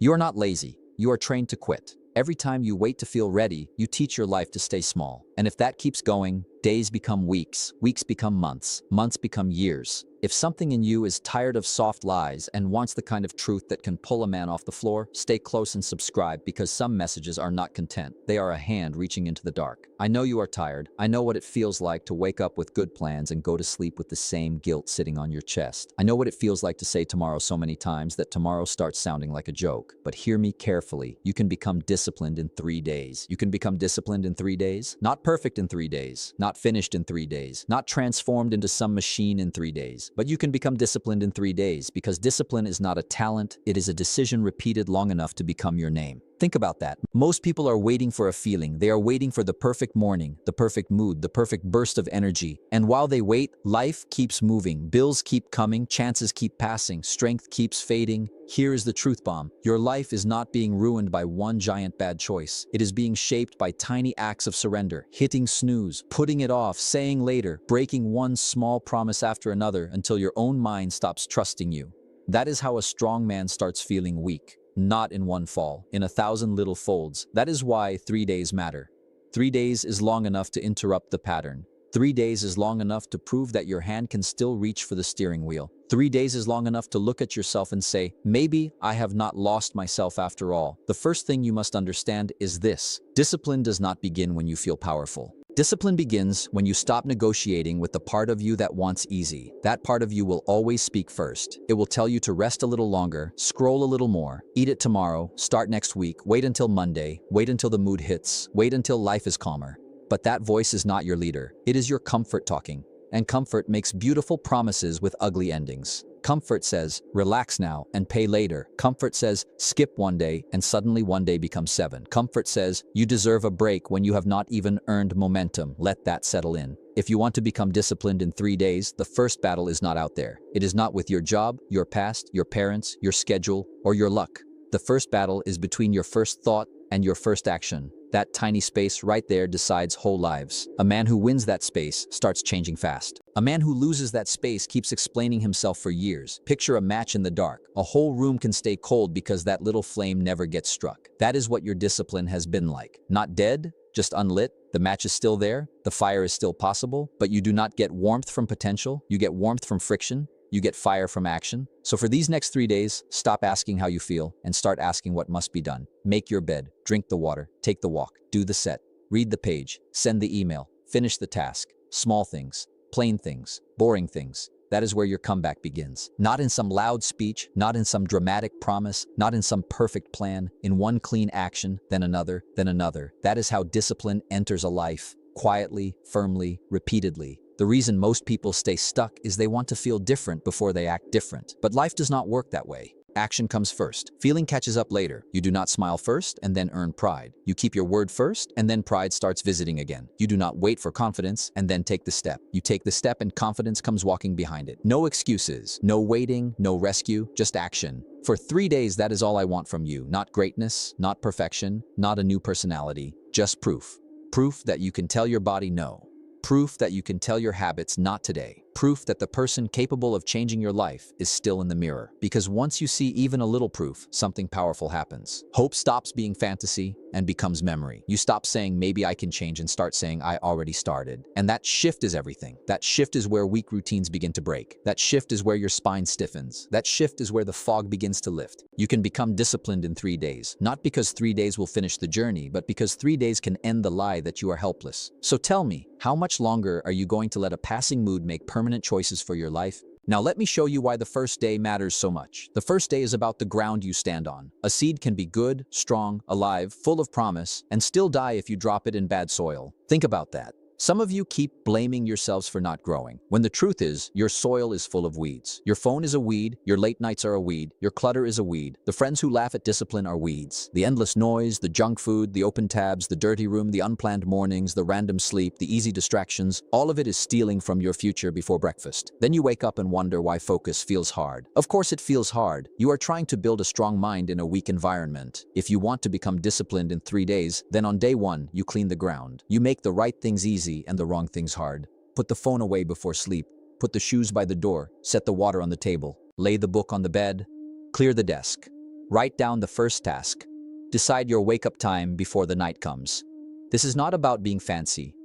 You are not lazy. You are trained to quit. Every time you wait to feel ready, you teach your life to stay small. And if that keeps going, days become weeks, weeks become months, months become years. If something in you is tired of soft lies and wants the kind of truth that can pull a man off the floor, stay close and subscribe, because some messages are not content. They are a hand reaching into the dark. I know you are tired. I know what it feels like to wake up with good plans and go to sleep with the same guilt sitting on your chest. I know what it feels like to say tomorrow so many times that tomorrow starts sounding like a joke. But hear me carefully. You can become disciplined in 3 days. You can become disciplined in 3 days. Not perfect in 3 days. Not finished in 3 days. Not transformed into some machine in 3 days. But you can become disciplined in 3 days, because discipline is not a talent, it is a decision repeated long enough to become your name. Think about that. Most people are waiting for a feeling. They are waiting for the perfect morning, the perfect mood, the perfect burst of energy. And while they wait, life keeps moving. Bills keep coming, chances keep passing, strength keeps fading. Here is the truth bomb. Your life is not being ruined by one giant bad choice. It is being shaped by tiny acts of surrender, hitting snooze, putting it off, saying later, breaking one small promise after another until your own mind stops trusting you. That is how a strong man starts feeling weak. Not in one fall, in 1,000 little folds. That is why 3 days matter. 3 days is long enough to interrupt the pattern. 3 days is long enough to prove that your hand can still reach for the steering wheel. 3 days is long enough to look at yourself and say, maybe I have not lost myself after all. The first thing you must understand is this: discipline does not begin when you feel powerful. Discipline begins when you stop negotiating with the part of you that wants easy. That part of you will always speak first. It will tell you to rest a little longer, scroll a little more, eat it tomorrow, start next week, wait until Monday, wait until the mood hits, wait until life is calmer. But that voice is not your leader. It is your comfort talking. And comfort makes beautiful promises with ugly endings. Comfort says, relax now and pay later. Comfort says, skip one day and suddenly one day becomes 7. Comfort says, you deserve a break when you have not even earned momentum. Let that settle in. If you want to become disciplined in 3 days, the first battle is not out there. It is not with your job, your past, your parents, your schedule, or your luck. The first battle is between your first thought and your first action. That tiny space right there decides whole lives. A man who wins that space starts changing fast. A man who loses that space keeps explaining himself for years. Picture a match in the dark. A whole room can stay cold because that little flame never gets struck. That is what your discipline has been like. Not dead, just unlit. The match is still there, the fire is still possible, but you do not get warmth from potential. You get warmth from friction. You get fire from action. So for these next 3 days, stop asking how you feel and start asking what must be done. Make your bed, drink the water, take the walk, do the set, read the page, send the email, finish the task. Small things, plain things, boring things. That is where your comeback begins. Not in some loud speech, not in some dramatic promise, not in some perfect plan, in one clean action, then another, then another. That is how discipline enters a life, quietly, firmly, repeatedly. The reason most people stay stuck is they want to feel different before they act different. But life does not work that way. Action comes first. Feeling catches up later. You do not smile first and then earn pride. You keep your word first and then pride starts visiting again. You do not wait for confidence and then take the step. You take the step and confidence comes walking behind it. No excuses, no waiting, no rescue, just action. For 3 days, that is all I want from you. Not greatness, not perfection, not a new personality, just proof. Proof that you can tell your body no. Proof that you can tell your habits not today. Proof that the person capable of changing your life is still in the mirror. Because once you see even a little proof, something powerful happens. Hope stops being fantasy and becomes memory. You stop saying, maybe I can change, and start saying, I already started. And that shift is everything. That shift is where weak routines begin to break. That shift is where your spine stiffens. That shift is where the fog begins to lift. You can become disciplined in 3 days. Not because 3 days will finish the journey, but because 3 days can end the lie that you are helpless. So tell me, how much longer are you going to let a passing mood make permanent choices for your life? Now let me show you why the first day matters so much. The first day is about the ground you stand on. A seed can be good, strong, alive, full of promise, and still die if you drop it in bad soil. Think about that. Some of you keep blaming yourselves for not growing, when the truth is, your soil is full of weeds. Your phone is a weed, your late nights are a weed, your clutter is a weed, the friends who laugh at discipline are weeds. The endless noise, the junk food, the open tabs, the dirty room, the unplanned mornings, the random sleep, the easy distractions, all of it is stealing from your future before breakfast. Then you wake up and wonder why focus feels hard. Of course it feels hard. You are trying to build a strong mind in a weak environment. If you want to become disciplined in 3 days, then on day 1, you clean the ground. You make the right things easy and the wrong things hard. Put the phone away before sleep. Put the shoes by the door. Set the water on the table. Lay the book on the bed. Clear the desk. Write down the first task. Decide your wake-up time before the night comes. This is not about being fancy.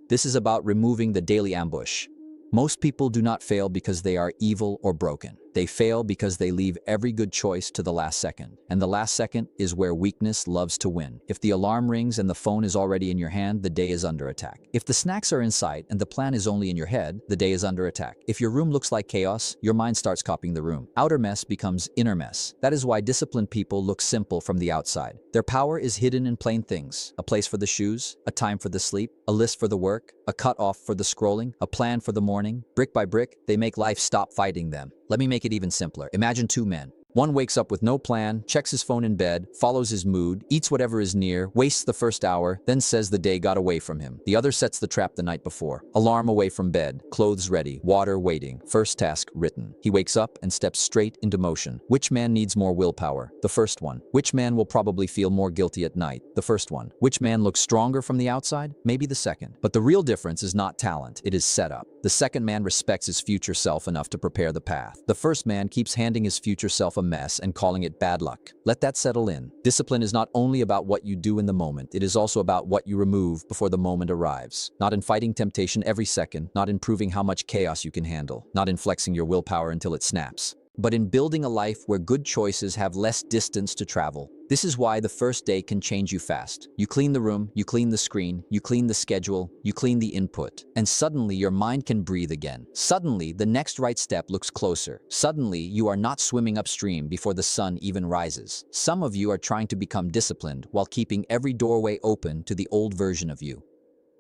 This is about removing the daily ambush. Most people do not fail because they are evil or broken. They fail because they leave every good choice to the last second. And the last second is where weakness loves to win. If the alarm rings and the phone is already in your hand, the day is under attack. If the snacks are in sight and the plan is only in your head, the day is under attack. If your room looks like chaos, your mind starts copying the room. Outer mess becomes inner mess. That is why disciplined people look simple from the outside. Their power is hidden in plain things. A place for the shoes, a time for the sleep, a list for the work, a cutoff for the scrolling, a plan for the morning. Brick by brick, they make life stop fighting them. Let me make it even simpler. Imagine two men. One wakes up with no plan, checks his phone in bed, follows his mood, eats whatever is near, wastes the first hour, then says the day got away from him. The other sets the trap the night before. Alarm away from bed, clothes ready, water waiting, first task written. He wakes up and steps straight into motion. Which man needs more willpower? The first one. Which man will probably feel more guilty at night? The first one. Which man looks stronger from the outside? Maybe the second. But the real difference is not talent, it is setup. The second man respects his future self enough to prepare the path. The first man keeps handing his future self a mess and calling it bad luck. Let that settle in. Discipline is not only about what you do in the moment, it is also about what you remove before the moment arrives. Not in fighting temptation every second, not in proving how much chaos you can handle, not in flexing your willpower until it snaps, but in building a life where good choices have less distance to travel. This is why the first day can change you fast. You clean the room, you clean the screen, you clean the schedule, you clean the input, and suddenly your mind can breathe again. Suddenly, the next right step looks closer. Suddenly, you are not swimming upstream before the sun even rises. Some of you are trying to become disciplined while keeping every doorway open to the old version of you.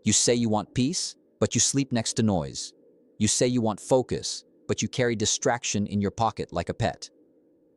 You say you want peace, but you sleep next to noise. You say you want focus, but you carry distraction in your pocket like a pet.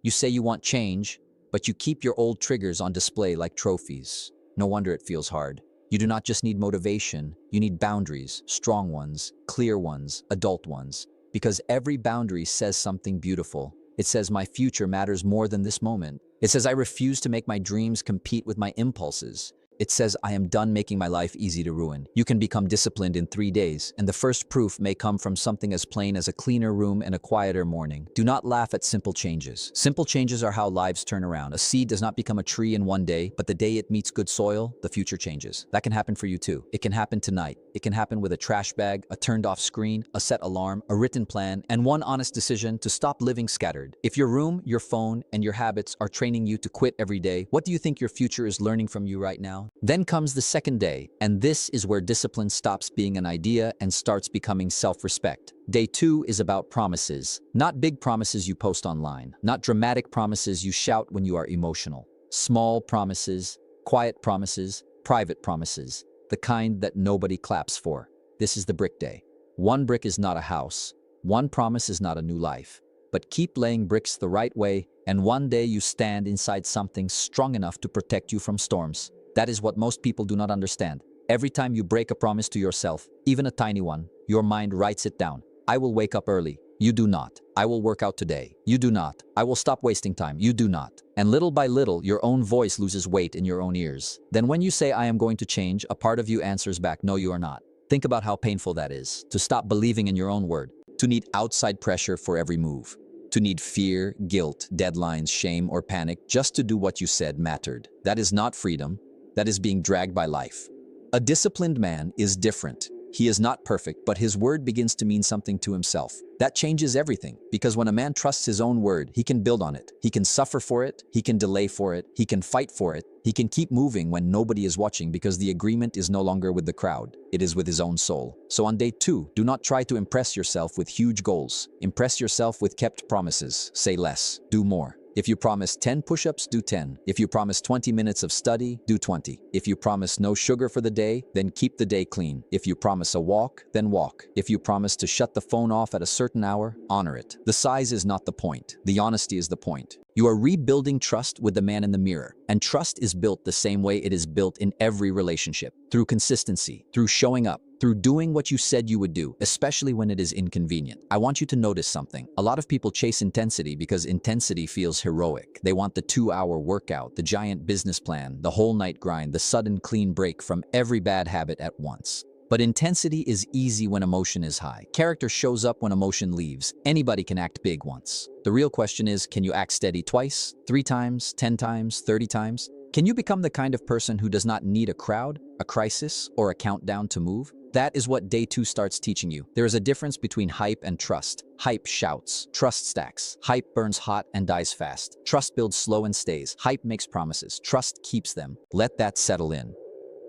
You say you want change, but you keep your old triggers on display like trophies. No wonder it feels hard. You do not just need motivation, you need boundaries, strong ones, clear ones, adult ones. Because every boundary says something beautiful. It says my future matters more than this moment. It says I refuse to make my dreams compete with my impulses. It says I am done making my life easy to ruin. You can become disciplined in 3 days, and the first proof may come from something as plain as a cleaner room and a quieter morning. Do not laugh at simple changes. Simple changes are how lives turn around. A seed does not become a tree in one day, but the day it meets good soil, the future changes. That can happen for you too. It can happen tonight. It can happen with a trash bag, a turned-off screen, a set alarm, a written plan, and one honest decision to stop living scattered. If your room, your phone, and your habits are training you to quit every day, what do you think your future is learning from you right now? Then comes the second day, and this is where discipline stops being an idea and starts becoming self-respect. Day 2 is about promises. Not big promises you post online, not dramatic promises you shout when you are emotional. Small promises, quiet promises, private promises, the kind that nobody claps for. This is the brick day. One brick is not a house. One promise is not a new life. But keep laying bricks the right way, and one day you stand inside something strong enough to protect you from storms. That is what most people do not understand. Every time you break a promise to yourself, even a tiny one, your mind writes it down. I will wake up early. You do not. I will work out today. You do not. I will stop wasting time. You do not. And little by little, your own voice loses weight in your own ears. Then when you say, I am going to change, a part of you answers back, no, you are not. Think about how painful that is, to stop believing in your own word, to need outside pressure for every move, to need fear, guilt, deadlines, shame, or panic just to do what you said mattered. That is not freedom. That is being dragged by life. A disciplined man is different. He is not perfect, but his word begins to mean something to himself. That changes everything, because when a man trusts his own word, he can build on it. He can suffer for it, he can delay for it, he can fight for it, he can keep moving when nobody is watching because the agreement is no longer with the crowd, it is with his own soul. So on day 2, do not try to impress yourself with huge goals. Impress yourself with kept promises. Say less, do more. If you promise 10 push-ups, do 10. If you promise 20 minutes of study, do 20. If you promise no sugar for the day, then keep the day clean. If you promise a walk, then walk. If you promise to shut the phone off at a certain hour, honor it. The size is not the point. The honesty is the point. You are rebuilding trust with the man in the mirror. And trust is built the same way it is built in every relationship. Through consistency, through showing up, through doing what you said you would do, especially when it is inconvenient. I want you to notice something. A lot of people chase intensity because intensity feels heroic. They want the 2-hour workout, the giant business plan, the whole night grind, the sudden clean break from every bad habit at once. But intensity is easy when emotion is high. Character shows up when emotion leaves. Anybody can act big once. The real question is, can you act steady twice, 3 times, 10 times, 30 times? Can you become the kind of person who does not need a crowd, a crisis, or a countdown to move? That is what day 2 starts teaching you. There is a difference between hype and trust. Hype shouts, trust stacks. Hype burns hot and dies fast. Trust builds slow and stays. Hype makes promises. Trust keeps them. Let that settle in.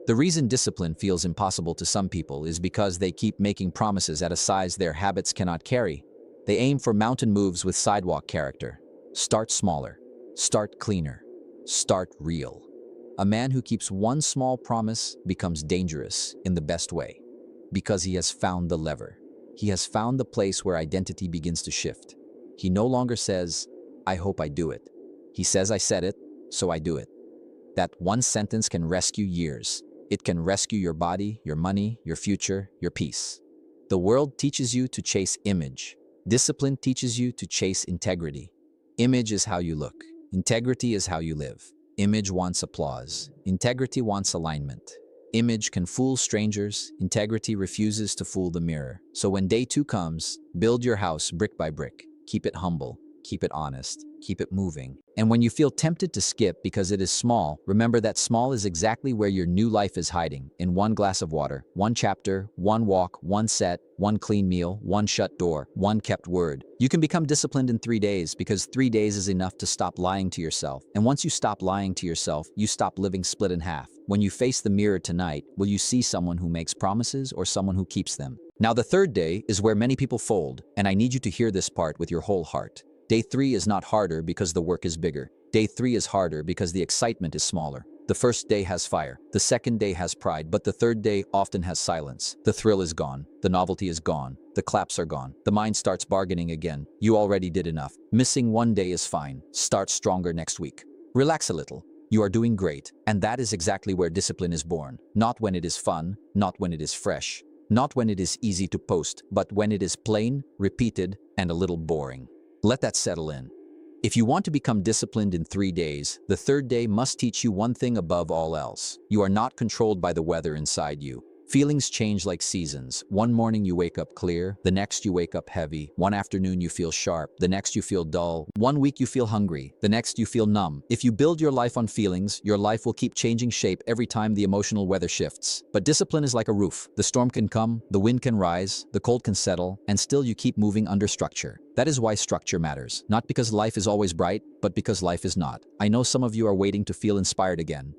The reason discipline feels impossible to some people is because they keep making promises at a size their habits cannot carry. They aim for mountain moves with sidewalk character. Start smaller. Start cleaner. Start real. A man who keeps one small promise becomes dangerous in the best way, because he has found the lever. He has found the place where identity begins to shift. He no longer says, "I hope I do it." He says, "I said it, so I do it." That one sentence can rescue years. It can rescue your body, your money, your future, your peace. The world teaches you to chase image. Discipline teaches you to chase integrity. Image is how you look. Integrity is how you live. Image wants applause. Integrity wants alignment. Image can fool strangers. Integrity refuses to fool the mirror. So when day 2 comes, build your house brick by brick. Keep it humble. Keep it honest. Keep it moving. And when you feel tempted to skip because it is small, remember that small is exactly where your new life is hiding. In one glass of water, one chapter, one walk, one set, one clean meal, one shut door, one kept word. You can become disciplined in 3 days because 3 days is enough to stop lying to yourself. And once you stop lying to yourself, you stop living split in half. When you face the mirror tonight, will you see someone who makes promises or someone who keeps them? Now the 3rd day is where many people fold, and I need you to hear this part with your whole heart. Day 3 is not harder because the work is bigger. Day 3 is harder because the excitement is smaller. The first day has fire. The second day has pride, but the 3rd day often has silence. The thrill is gone. The novelty is gone. The claps are gone. The mind starts bargaining again. You already did enough. Missing 1 day is fine. Start stronger next week. Relax a little. You are doing great. And that is exactly where discipline is born. Not when it is fun, not when it is fresh, not when it is easy to post, but when it is plain, repeated, and a little boring. Let that settle in. If you want to become disciplined in 3 days, the 3rd day must teach you one thing above all else. You are not controlled by the weather inside you. Feelings change like seasons. One morning you wake up clear, the next you wake up heavy. One afternoon you feel sharp, the next you feel dull. One week you feel hungry, the next you feel numb. If you build your life on feelings, your life will keep changing shape every time the emotional weather shifts. But discipline is like a roof. The storm can come, the wind can rise, the cold can settle, and still you keep moving under structure. That is why structure matters. Not because life is always bright, but because life is not. I know some of you are waiting to feel inspired again.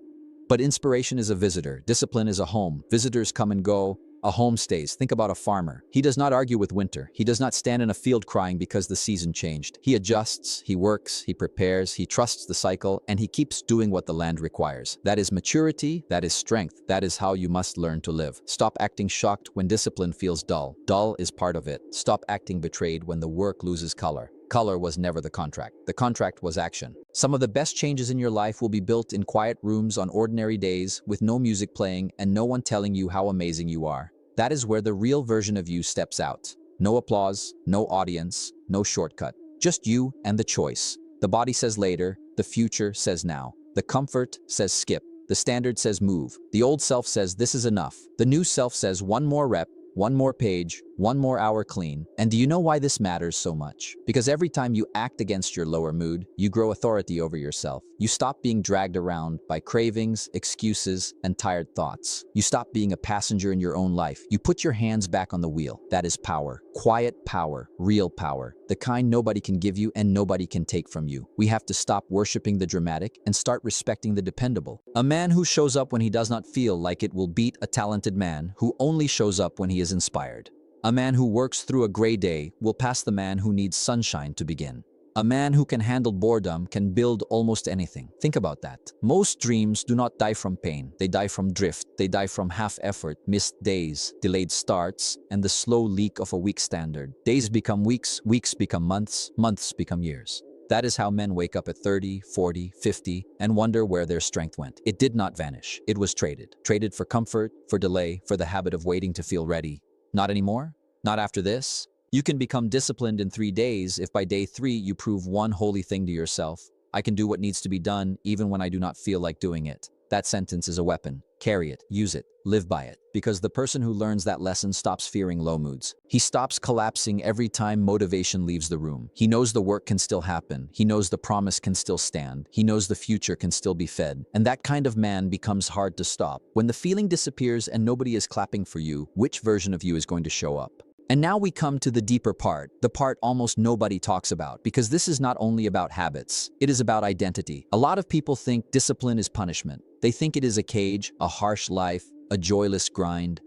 But inspiration is a visitor. Discipline is a home. Visitors come and go. A home stays. Think about a farmer. He does not argue with winter. He does not stand in a field crying because the season changed. He adjusts, he works, he prepares, he trusts the cycle, and he keeps doing what the land requires. That is maturity, that is strength, that is how you must learn to live. Stop acting shocked when discipline feels dull. Dull is part of it. Stop acting betrayed when the work loses color. Color was never the contract. The contract was action. Some of the best changes in your life will be built in quiet rooms on ordinary days with no music playing and no one telling you how amazing you are. That is where the real version of you steps out. No applause, no audience, no shortcut. Just you and the choice. The body says later, the future says now. The comfort says skip. The standard says move. The old self says this is enough. The new self says one more rep, one more page, one more hour clean. And do you know why this matters so much? Because every time you act against your lower mood, you grow authority over yourself. You stop being dragged around by cravings, excuses, and tired thoughts. You stop being a passenger in your own life. You put your hands back on the wheel. That is power. Quiet power. Real power. The kind nobody can give you and nobody can take from you. We have to stop worshiping the dramatic and start respecting the dependable. A man who shows up when he does not feel like it will beat a talented man who only shows up when he is inspired. A man who works through a gray day will pass the man who needs sunshine to begin. A man who can handle boredom can build almost anything. Think about that. Most dreams do not die from pain. They die from drift. They die from half effort, missed days, delayed starts, and the slow leak of a weak standard. Days become weeks, weeks become months, months become years. That is how men wake up at 30, 40, 50, and wonder where their strength went. It did not vanish. It was traded. Traded for comfort, for delay, for the habit of waiting to feel ready. Not anymore? Not after this? You can become disciplined in 3 days if by day 3 you prove one holy thing to yourself. I can do what needs to be done even when I do not feel like doing it. That sentence is a weapon. Carry it, use it, live by it. Because the person who learns that lesson stops fearing low moods. He stops collapsing every time motivation leaves the room. He knows the work can still happen. He knows the promise can still stand. He knows the future can still be fed. And that kind of man becomes hard to stop. When the feeling disappears and nobody is clapping for you, which version of you is going to show up? And now we come to the deeper part, the part almost nobody talks about, because this is not only about habits, it is about identity. A lot of people think discipline is punishment. They think it is a cage, a harsh life, a joyless grind.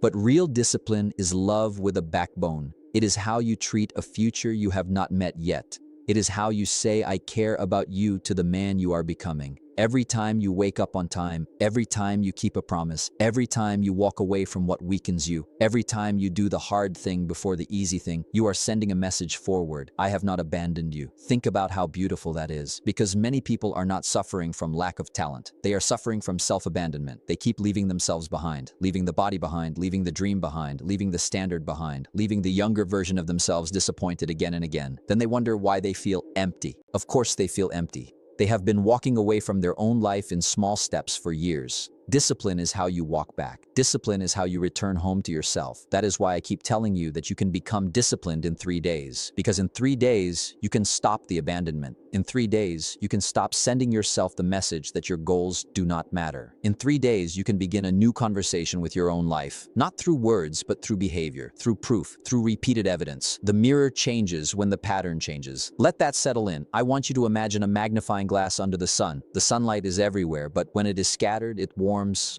But real discipline is love with a backbone. It is how you treat a future you have not met yet. It is how you say, I care about you to the man you are becoming. Every time you wake up on time, every time you keep a promise, every time you walk away from what weakens you, every time you do the hard thing before the easy thing, you are sending a message forward. I have not abandoned you. Think about how beautiful that is, because many people are not suffering from lack of talent. They are suffering from self-abandonment. They keep leaving themselves behind, leaving the body behind, leaving the dream behind, leaving the standard behind, leaving the younger version of themselves disappointed again and again. Then they wonder why they feel empty. Of course they feel empty. They have been walking away from their own life in small steps for years. Discipline is how you walk back. Discipline is how you return home to yourself. That is why I keep telling you that you can become disciplined in 3 days. Because in 3 days, you can stop the abandonment. In 3 days, you can stop sending yourself the message that your goals do not matter. In 3 days, you can begin a new conversation with your own life. Not through words, but through behavior, through proof, through repeated evidence. The mirror changes when the pattern changes. Let that settle in. I want you to imagine a magnifying glass under the sun. The sunlight is everywhere, but when it is scattered, it warms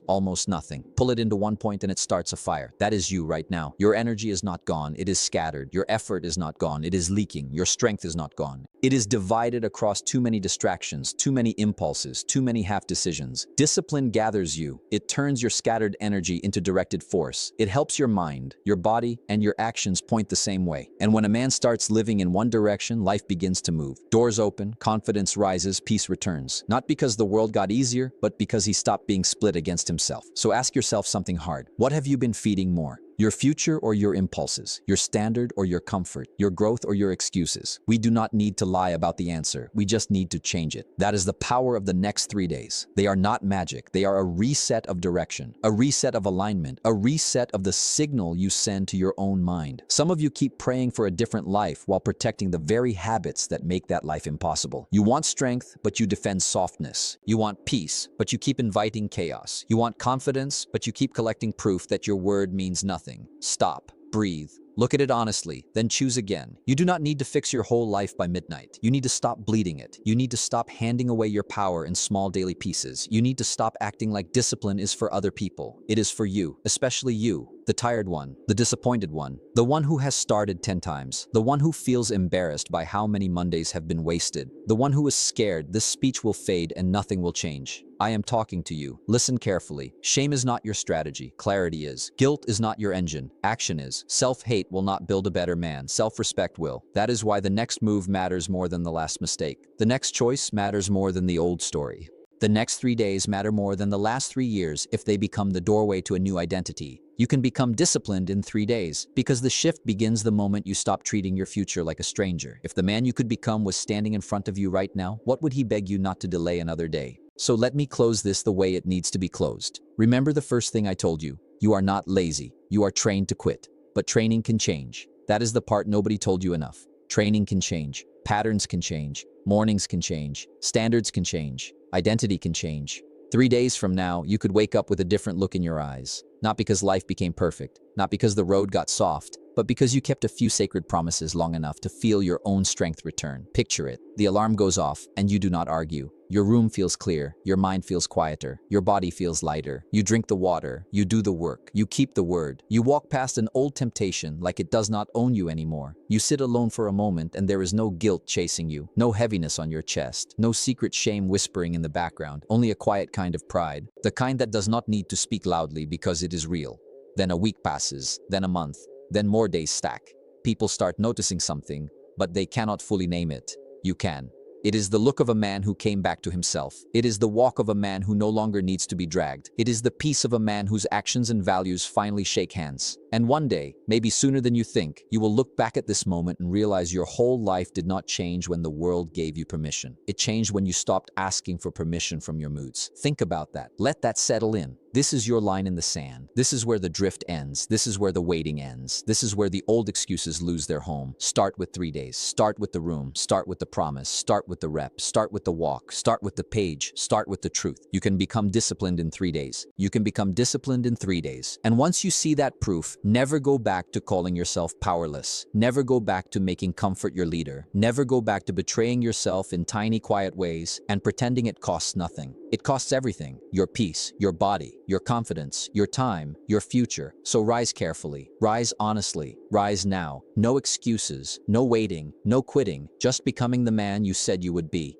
almost nothing. Pull it into one point and it starts a fire. That is you right now. Your energy is not gone. It is scattered. Your effort is not gone. It is leaking. Your strength is not gone. It is divided across too many distractions, too many impulses, too many half decisions. Discipline gathers you. It turns your scattered energy into directed force. It helps your mind, your body, and your actions point the same way. And when a man starts living in one direction, life begins to move. Doors open, confidence rises, peace returns. Not because the world got easier, but because he stopped being split against himself. So ask yourself something hard. What have you been feeding more? Your future or your impulses? Your standard or your comfort? Your growth or your excuses? We do not need to lie about the answer. We just need to change it. That is the power of the next 3 days. They are not magic. They are a reset of direction, a reset of alignment, a reset of the signal you send to your own mind. Some of you keep praying for a different life while protecting the very habits that make that life impossible. You want strength, but you defend softness. You want peace, but you keep inviting chaos. You want confidence, but you keep collecting proof that your word means nothing. Stop, breathe, look at it honestly, then choose again. You do not need to fix your whole life by midnight. You need to stop bleeding it. You need to stop handing away your power in small daily pieces. You need to stop acting like discipline is for other people. It is for you, especially you. The tired one, the disappointed one, the one who has started 10 times, the one who feels embarrassed by how many Mondays have been wasted, the one who is scared this speech will fade and nothing will change. I am talking to you. Listen carefully. Shame is not your strategy. Clarity is. Guilt is not your engine. Action is. Self-hate will not build a better man. Self-respect will. That is why the next move matters more than the last mistake. The next choice matters more than the old story. The next 3 days matter more than the last 3 years if they become the doorway to a new identity. You can become disciplined in 3 days because the shift begins the moment you stop treating your future like a stranger. If the man you could become was standing in front of you right now, what would he beg you not to delay another day? So let me close this the way it needs to be closed. Remember the first thing I told you. You are not lazy. You are trained to quit. But training can change. That is the part nobody told you enough. Training can change. Patterns can change. Mornings can change. Standards can change. Identity can change. 3 days from now, you could wake up with a different look in your eyes. Not because life became perfect, not because the road got soft, but because you kept a few sacred promises long enough to feel your own strength return. Picture it. The alarm goes off and you do not argue. Your room feels clear. Your mind feels quieter. Your body feels lighter. You drink the water. You do the work. You keep the word. You walk past an old temptation like it does not own you anymore. You sit alone for a moment and there is no guilt chasing you, no heaviness on your chest, no secret shame whispering in the background, only a quiet kind of pride, the kind that does not need to speak loudly because it is real. Then a week passes, then a month, then more days stack. People start noticing something, but they cannot fully name it. You can. It is the look of a man who came back to himself. It is the walk of a man who no longer needs to be dragged. It is the peace of a man whose actions and values finally shake hands. And one day, maybe sooner than you think, you will look back at this moment and realize your whole life did not change when the world gave you permission. It changed when you stopped asking for permission from your moods. Think about that. Let that settle in. This is your line in the sand. This is where the drift ends. This is where the waiting ends. This is where the old excuses lose their home. Start with 3 days. Start with the room. Start with the promise. Start with the rep. Start with the walk. Start with the page. Start with the truth. You can become disciplined in 3 days. You can become disciplined in 3 days. And once you see that proof, never go back to calling yourself powerless. Never go back to making comfort your leader. Never go back to betraying yourself in tiny, quiet ways and pretending it costs nothing. It costs everything. Your peace, your body, your confidence, your time, your future. So rise carefully, rise honestly, rise now. No excuses, no waiting, no quitting, just becoming the man you said you would be.